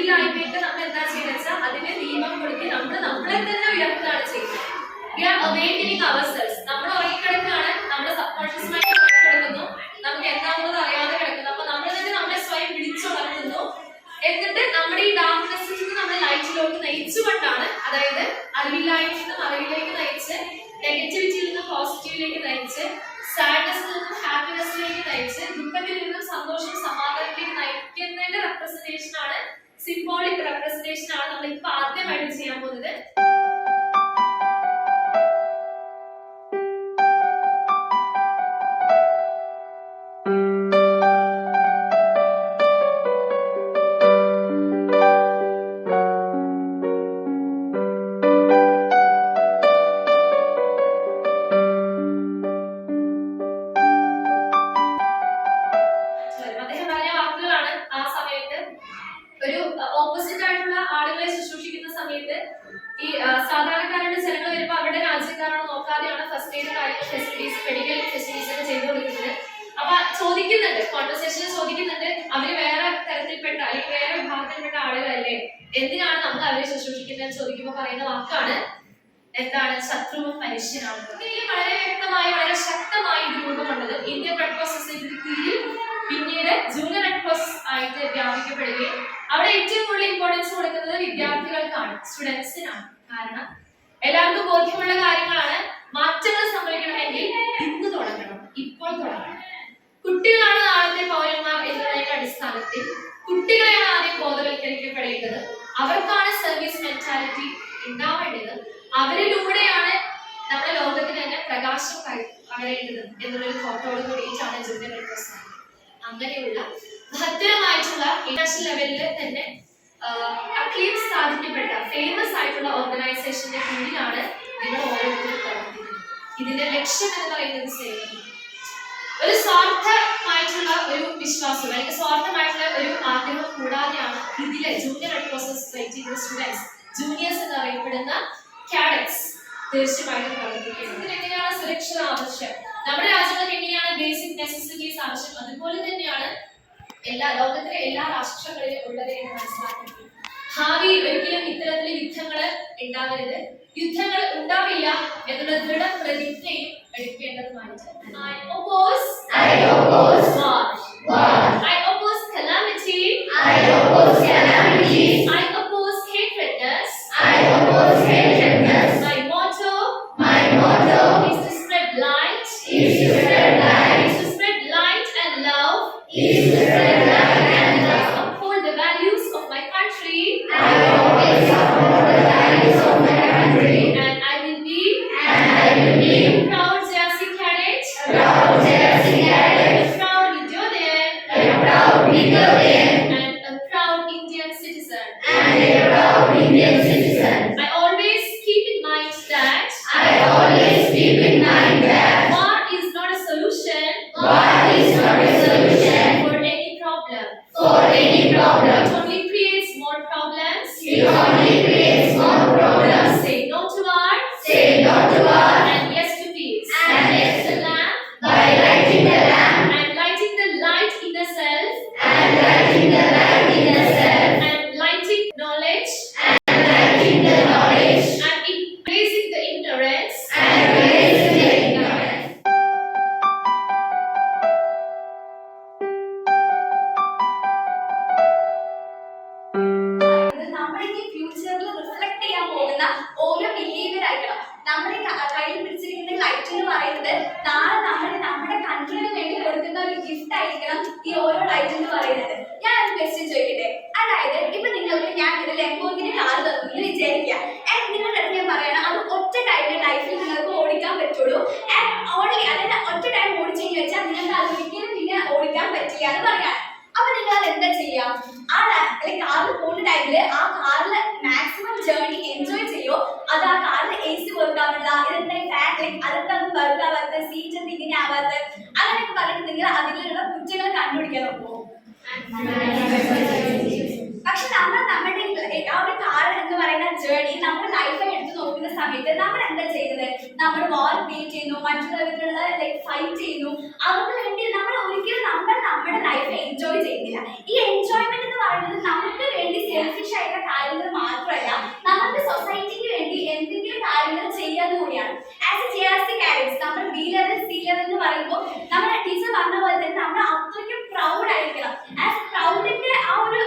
അറിവില്ലായ്മയൊക്കെ നമ്മൾ എന്താ ചെയ്യുന്നത് വെച്ചാൽ അതിനെ നിയമം കൊടുക്കി നമ്മളെ തന്നെ ഉയർത്തുകയാണ് ചെയ്യുന്നത്. We are awakening ourselves. നമ്മൾ ഉറങ്ങിക്കിടക്കുകയാണ്, നമ്മുടെ സബ് കോൺഷ്യസ് മൈൻഡ് ഉറങ്ങിക്കിടക്കുന്നു, നമുക്ക് എന്താണെന്നത് അറിയാതെ കിടക്കുന്നു. അപ്പൊ നമ്മൾ തന്നെ നമ്മളെ സ്വയം വിളിച്ചുണർത്തുന്നു. എന്നിട്ട് നമ്മുടെ ഈ ഡാർക്ക്നെസ്സിൽ നിന്ന് നമ്മൾ ലൈറ്റിലോട്ട് നയിച്ചുകൊണ്ടാണ്, അതായത് അറിവില്ലായ്മയിൽ നിന്നും അറിവിലേക്ക് നയിച്ച്, നെഗറ്റിവിറ്റിയിൽ നിന്നും പോസിറ്റീവിലേക്ക് നയിച്ച്, സാഡ്നെസ്സിൽ നിന്നും ഹാപ്പിനെസ്സിലേക്ക് നയിച്ച്, ദുഃഖത്തിൽ നിന്നും സന്തോഷം സമാധാനത്തിലേക്ക് നയിക്കുന്നതിന്റെ റെപ്രസെന്റേഷൻ ആണ്, സിംബോളിക് റെപ്രസെന്റേഷൻ ആണ് നമ്മൾ ഇപ്പൊ ആദ്യമായിട്ട് ചെയ്യാൻ പോകുന്നത്. ഈ സാധാരണക്കാരുടെ ജനങ്ങൾ വരുമ്പോൾ അവരുടെ രാജ്യക്കാരാണോ നോക്കാതെയാണ് ഫസ്റ്റ് എയ്ഡ് കാര്യങ്ങൾ ഫെസിലിറ്റീസ്, മെഡിക്കൽ ഫെസിലിറ്റീസ് ഒക്കെ ചെയ്തു കൊടുക്കുന്നത്. അപ്പൊ ചോദിക്കുന്നുണ്ട്, കോൺവെർസേഷനിൽ ചോദിക്കുന്നുണ്ട്, അവര് വേറെ തരത്തിൽപ്പെട്ട അല്ലെങ്കിൽ വേറെ വിഭാഗത്തിൽപ്പെട്ട ആളുകളല്ലേ, എന്തിനാണ് നമ്മൾ അവരെ ശുശ്രൂഷിക്കുന്നത് ചോദിക്കുമ്പോൾ പറയുന്ന വാക്കാണ് എന്താണ്? ശത്രുവും മനുഷ്യനാണ്. ഇതിൽ വളരെ വ്യക്തമായി വളരെ ശക്തമായി ഇത് രൂപം കൊണ്ടത് ഇന്ത്യൻ റെഡ് ക്രോസ് സൊസൈറ്റിക്ക് കീഴിൽ പിന്നീട് ജൂനിയർ റെഡ് ക്രോസ് ആയിട്ട് വ്യാപിക്കപ്പെടുകയും അവിടെ ഏറ്റവും കൂടുതൽ ഇമ്പോർട്ടൻസ് കൊടുക്കുന്നത് വിദ്യാർത്ഥികൾക്കാണ്, സ്റ്റുഡൻസിനാണ്. കാരണം എല്ലാവർക്കും ബോധ്യമുള്ള കാര്യങ്ങളാണ്, മാറ്റങ്ങൾ സംഭവിക്കണമെങ്കിൽ ഇന്ന് തുടങ്ങണം, ഇപ്പോൾ തുടങ്ങണം. കുട്ടികളാണ് നാളത്തെ പൗരന്മാർ എന്നതിന്റെ അടിസ്ഥാനത്തിൽ കുട്ടികളെയാണ് ആദ്യം ബോധവൽക്കരിക്കപ്പെടേണ്ടത്. അവർക്കാണ് സർവീസ് മെന്റാലിറ്റി ഉണ്ടാവേണ്ടത്. അവരിലൂടെയാണ് നമ്മുടെ ലോകത്തിന് തന്നെ പ്രകാശം പകരേണ്ടത് എന്നുള്ളൊരു തോട്ടോട് കൂടിയിട്ടാണ് ജൂനിയർ റെഡ് ക്രോസ്. അങ്ങനെയുള്ള ഭദ്രമായിട്ടുള്ള ഇന്റർനാഷണൽ ലെവലിൽ തന്നെ അക്ലീം സ്ഥാപിക്കപ്പെട്ട ഫേമസ് ആയിട്ടുള്ള ഓർഗനൈസേഷന്റെ കീഴിലാണ് നിങ്ങൾ ഓരോരുത്തരും പ്രവർത്തിക്കുന്നത്. ഇതിന്റെ ലക്ഷ്യം എന്ന് പറയുന്നത് സേവനം. ഒരു സ്വാർത്ഥമായിട്ടുള്ള ഒരു വിശ്വാസം അല്ലെങ്കിൽ സ്വാർത്ഥമായിട്ടുള്ള ഒരു ആഗ്രഹം കൂടാതെയാണ് ഇതിലെ ജൂനിയർ റെഡ് ക്രോസ് സൊസൈറ്റിയിലെ സ്റ്റുഡൻസ്, ജൂനിയേഴ്സ് എന്ന് അറിയപ്പെടുന്ന കാഡറ്റ്സ് തീർച്ചയായിട്ടും പ്രവർത്തിക്കുന്നത്. ഇതിനെങ്ങനെയാണ് സുരക്ഷ ആവശ്യം, നമ്മുടെ രാജ്യങ്ങൾക്ക് എങ്ങനെയാണ് ബേസിക് നെസസിറ്റീസ് ആവശ്യം, അതുപോലെ തന്നെയാണ് ലോകത്തിലെ എല്ലാ രാഷ്ട്രങ്ങളിലും ഉള്ളത് എന്ന് മനസ്സിലാക്കുന്നത്. ഭാവിയിൽ ഒരിക്കലും ഇത്തരത്തിലെ യുദ്ധങ്ങൾ ഉണ്ടാവരുത്, യുദ്ധങ്ങൾ ഉണ്ടാവില്ല എന്നുള്ള ദൃഢപ്രതിജ്ഞയും എടുക്കേണ്ടതുമായിട്ട്. I oppose calamity. I oppose hatredness. My motto is to spread light. And love. Uphold the values of my country. And I will be proud Jhansi cadet. Proud Vidyaudhayan. And a proud Indian citizen. I always keep in mind that war is not a solution for any problem. It only creates more problems. Say no to war. And yes to peace. By lighting the lamp. And lighting the light in the self. And lighting knowledge. And erasing the ignorance. നമ്മുടെ ഫ്യൂച്ചറിൽ reflect ചെയ്യാൻ പോകുന്ന ഓരോ behaviour ആയിരിക്കണം. നമ്മുടെ കയ്യിൽ പിടിച്ചിരിക്കുന്ന light എന്ന് പറയുന്നത് നാളെ നമ്മുടെ കൺട്രിക്ക് വേണ്ടി കൊടുക്കുന്ന ഒരു ഗിഫ്റ്റ് ആയിരിക്കണം ഈ ഓരോ ലൈറ്റ് എന്ന് പറയുന്നത്. ഞാൻ ഒരു ക്വസ്റ്റ്യൻ ചോദിക്കട്ടെ, അതായത് ഇപ്പൊ നിങ്ങൾക്ക് ഞാൻ ഒരു ലെംബോർഗിനി കാർ തന്നു എന്ന് വിചാരിക്കുക. ആൻഡ് നിങ്ങളുടെ അടുത്ത് ഞാൻ പറയണം അത് ഒറ്റ ടൈമിന്റെ ലൈഫിൽ നിങ്ങൾക്ക് ഓടിക്കാൻ പറ്റുള്ളൂ. ആൻഡ് ഓൺലി അതായത് ഒറ്റ ടൈം ഓടിച്ചു വെച്ചാൽ നിങ്ങൾക്ക് അത് ഒരിക്കലും പിന്നെ ഓടിക്കാൻ പറ്റില്ല എന്ന് പറയാം. അപ്പൊ നിങ്ങൾ എന്താ ചെയ്യാം? ആ കാറിൽ പോകുന്ന ടൈമില് ആ കാറിൽ മാക്സിമം ജേർണി എൻജോയ് ചെയ്യോ, അത് ആ കാറിൽ AC വർക്ക് ആവില്ല, ഇതെന്താ ഫാറ്റ് അതെന്താ വർക്ക് ആവാത്ത, സീറ്റ് എന്ത് ഇങ്ങനെ ആവാത്ത, അങ്ങനെയൊക്കെ പറഞ്ഞിട്ട് നിങ്ങൾ അതിലുള്ള കുറ്റങ്ങൾ കണ്ടുപിടിക്കാൻ നോക്കുമോ? പക്ഷെ നമ്മുടെ ആ ഒരു കാർ എന്ന് പറയുന്ന ജേർണി നമ്മുടെ ലൈഫിൽ എടുത്തു നോക്കുന്ന സമയത്ത് നമ്മൾ എന്താ ചെയ്യുന്നത്? നമ്മൾ വാർ ക്രിയേറ്റ് ചെയ്യുന്നു, മറ്റുള്ളവരുടെ ലൈക്ക് ഫൈറ്റ് ചെയ്യുന്നു. അവർക്ക് വേണ്ടി നമ്മൾ ഒരിക്കലും നമ്മുടെ ലൈഫ് എൻജോയ് ചെയ്യുന്നില്ല. ഈ എൻജോയ്മെന്റ് എന്ന് പറയുന്നത് നമുക്ക് വേണ്ടി സെൽഫിഷ് ആയിട്ടുള്ള കാര്യങ്ങൾ മാത്രമല്ല, നമ്മുടെ സൊസൈറ്റിക്ക് വേണ്ടി എന്തെങ്കിലും കാര്യങ്ങൾ ചെയ്യാന്ന് കൂടിയാണ്. ആസ് എ ജിയാസ്റ്റിക് ആഡ്സ് നമ്മൾ ബി ലെവൽ സി ലെവൽ എന്ന് പറയുമ്പോൾ നമ്മുടെ ടീച്ചർ പറഞ്ഞ പോലെ തന്നെ നമ്മൾ അത്രയ്ക്കും പ്രൗഡ് ആയിരിക്കണം. ആസ് പ്രൗഡിന്റെ ആ ഒരു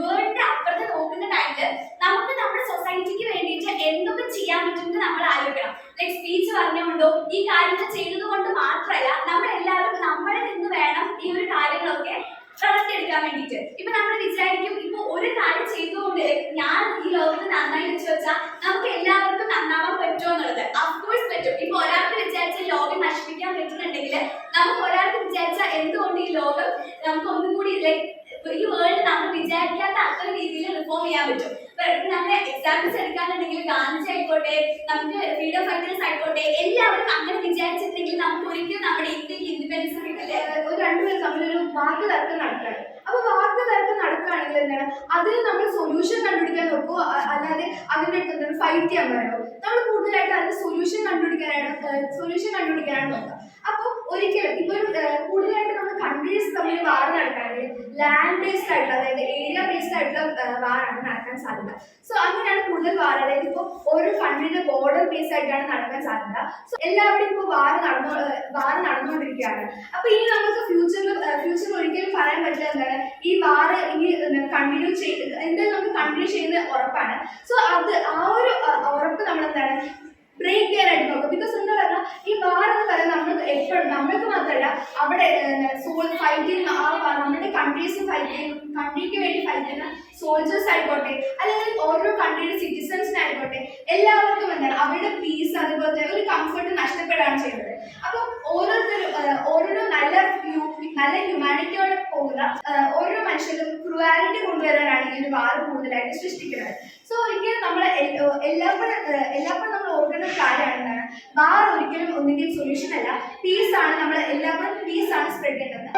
വേർഡിന്റെ അപ്പുറത്ത് നോക്കുന്ന ടൈമില് നമുക്ക് നമ്മുടെ സൊസൈറ്റിക്ക് വേണ്ടിയിട്ട് എന്തൊക്കെ ചെയ്യാൻ പറ്റുമെന്ന് നമ്മൾ ആലോചിക്കണം. ലൈക് സ്പീച്ച് പറഞ്ഞുകൊണ്ടോ ഈ കാര്യങ്ങൾ ചെയ്തത് കൊണ്ട് മാത്രമല്ല, നമ്മളെല്ലാവരും നമ്മളെ നിന്ന് വേണം ഈ ഒരു കാര്യങ്ങളൊക്കെ വളർത്തിയെടുക്കാൻ വേണ്ടിയിട്ട്. ഇപ്പൊ നമ്മൾ വിചാരിക്കും ഇപ്പൊ ഒരു കാര്യം ചെയ്തുകൊണ്ട് ഞാൻ ഈ ലോകത്ത് നന്നായി വെച്ച് വെച്ചാൽ നമുക്ക് എല്ലാവർക്കും നന്നാവാൻ പറ്റുമോ എന്നുള്ളത്. അഫ്കോഴ്സ് പറ്റും. ഇപ്പൊ ഒരാൾക്ക് വിചാരിച്ച ലോകം നശിപ്പിക്കാൻ പറ്റുന്നുണ്ടെങ്കിൽ നമുക്ക് ഒരാൾക്ക് വിചാരിച്ചാൽ എന്തുകൊണ്ട് ഈ ലോകം നമുക്ക് ഒന്നും കൂടി ഈ വേൾഡ് നമ്മൾ വിചാരിക്കാത്ത അത്ര രീതിയിൽ റിഫോം ചെയ്യാൻ പറ്റും. നമ്മുടെ എക്സാമ്പിൾസ് എടുക്കാനുണ്ടെങ്കിൽ ഗാന്ധി ആയിക്കോട്ടെ, നമുക്ക് ഫ്രീഡം ഫൈറ്റേഴ്സ് ആയിക്കോട്ടെ, എല്ലാവരും അങ്ങനെ വിചാരിച്ചിട്ടുണ്ടെങ്കിൽ നമുക്ക് ഒരിക്കലും നമ്മുടെ ഇന്ത്യക്ക് ഇൻഡിപെൻഡൻസ് കിട്ടില്ല. ഒരു രണ്ടുപേർ തമ്മിലൊരു വാക്ക് തർക്കം നടക്കുകയാണ്. അപ്പൊ വാക്ക് തർക്കം നടക്കുകയാണെങ്കിൽ എന്താണ്, അതിന് നമ്മൾ സൊല്യൂഷൻ കണ്ടുപിടിക്കാൻ നോക്കുമോ, അല്ലാതെ അതിൻ്റെ അടുത്ത് ഫൈറ്റ് ചെയ്യാൻ പറയുമോ? നമ്മൾ കൂടുതലായിട്ട് അതിന് സൊല്യൂഷൻ കണ്ടുപിടിക്കാനാണ് നോക്കുക. അപ്പോൾ ഒരിക്കലും ഇപ്പൊ കൂടുതലായിട്ട് നമ്മൾ കൺട്രീസ് തമ്മിൽ വാർ നടക്കുകയാണെങ്കിൽ ലാൻഡ് ബേസ്ഡ് ആയിട്ടുള്ള, അതായത് ഏരിയ ബേസ്ഡ് ആയിട്ടുള്ള വാറാണ് നടക്കാൻ സാധ്യത. സോ അങ്ങനെയാണ് കൂടുതൽ വാർ, അതായത് ഇപ്പോൾ ഓരോ കൺട്രിയുടെ ബോർഡർ ബേസ്ഡ് ആയിട്ടാണ് നടക്കാൻ സാധ്യത. സോ എല്ലാവരും ഇപ്പോൾ വാർ നടന്നുകൊണ്ടിരിക്കുകയാണ്. അപ്പൊ ഇനി നമുക്ക് ഫ്യൂച്ചറിൽ ഒരിക്കലും പറയാൻ പറ്റില്ല എന്താണ് ഈ വാർ ഇനി കണ്ടിന്യൂ എന്തായാലും നമുക്ക് കണ്ടിന്യൂ ചെയ്യുന്നത് ഉറപ്പാണ്. സോ അത് ആ ഒരു ഉറപ്പ് നമ്മൾ എന്താണ് ബ്രേക്ക് ചെയ്യാനായിട്ട് നോക്കും. ബിക്കോസ് എന്താ പറഞ്ഞാൽ ഈ വാർ എന്ന് പറയുന്നത് നമ്മൾ എപ്പോഴും നമ്മൾക്ക് മാത്രമല്ല അവിടെ ഫൈറ്റ് ചെയ്യുന്ന നമ്മുടെ കൺട്രീസ് ഫൈറ്റ് ചെയ്യുന്ന, കൺട്രിക്ക് വേണ്ടി ഫൈറ്റ് ചെയ്യുന്ന സോൾജേഴ്സ് ആയിക്കോട്ടെ, അല്ലെങ്കിൽ ഓരോ കൺട്രിയുടെ സിറ്റിസൺസിനായിക്കോട്ടെ, എല്ലാവർക്കും എന്താണ് അവരുടെ പീസ് അതുപോലെ തന്നെ ഒരു കംഫർട്ട് നഷ്ടപ്പെടുകയാണ് ചെയ്യുന്നത്. അപ്പം ഓരോരോ നല്ല ഹ്യൂമാനിറ്റിയോടെ പോകുന്ന ഓരോ മനുഷ്യരും ക്രൂവാലിറ്റി കൊണ്ടുവരാനാണ് ഈ ഒരു വാർ കൂടുതലായിട്ട് സൃഷ്ടിക്കുന്നത്. സോ ഒരിക്കലും നമ്മൾ എല്ലാപ്പോഴും നമ്മൾ ഓർക്കേണ്ട ഒരു കാര്യമാണ് എന്താണ്, വാർ ഒരിക്കലും ഒന്നിൻ്റെയും സൊല്യൂഷൻ അല്ല. പീസാണ്, നമ്മൾ എല്ലാവരും പീസാണ് സ്പ്രെഡ് ചെയ്യേണ്ടത്.